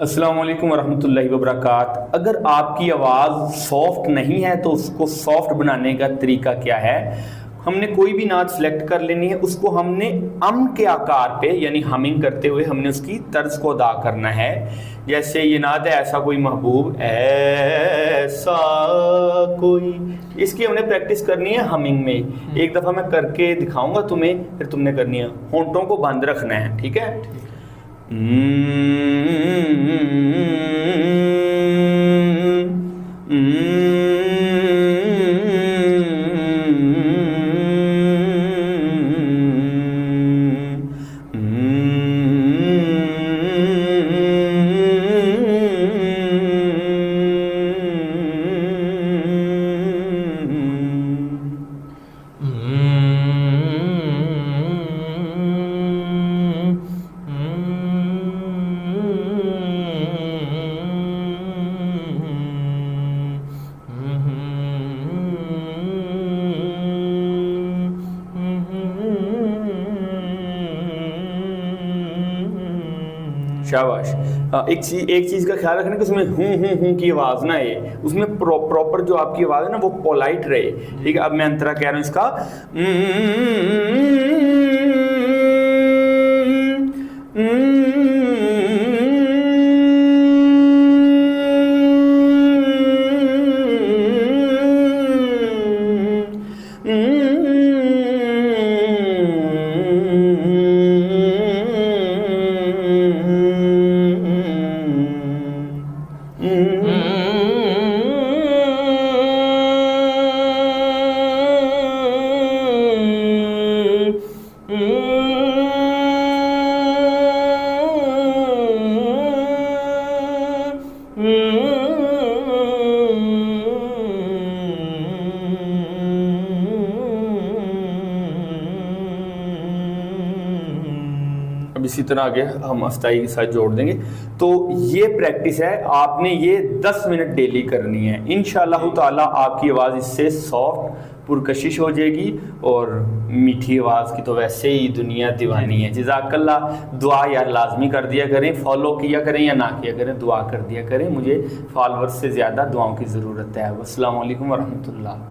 अस्सलाम वालेकुम वरहमतुल्लाहि वबरकात। अगर आपकी आवाज़ सॉफ्ट नहीं है तो उसको सॉफ्ट बनाने का तरीका क्या है। हमने कोई भी नात सेलेक्ट कर लेनी है, उसको हमने अम के आकार पे यानी हमिंग करते हुए हमने उसकी तर्ज को अदा करना है। जैसे ये नात है ऐसा कोई महबूब, ऐसा कोई, इसकी हमने प्रैक्टिस करनी है हमिंग में। एक दफ़ा मैं करके दिखाऊंगा तुम्हें, फिर तुमने करनी है, होंठों को बंद रखना है, ठीक है। शाबाश। एक चीज़ का ख्याल रखना कि उसमें हूँ की आवाज़ ना आए, उसमें प्रॉपर जो आपकी आवाज़ है ना वो पोलाइट रहे, ठीक है। अब मैं अंतरा कह रहा हूँ इसका, अब इसी तरह आगे हम अस्थाई के साथ जोड़ देंगे। तो ये प्रैक्टिस है, आपने ये 10 मिनट डेली करनी है। इंशाअल्लाह ताला आपकी आवाज़ इससे सॉफ्ट पुरकशिश हो जाएगी। और मीठी आवाज़ की तो वैसे ही दुनिया दीवानी है। जज़ाकल्लाह। दुआ यार लाजमी कर दिया करें, फॉलो किया करें या ना किया करें, दुआ कर दिया करें। मुझे फॉलोअर्स से ज़्यादा दुआओं की ज़रूरत है। अस्सलाम वालेकुम वरहमतुल्लाह।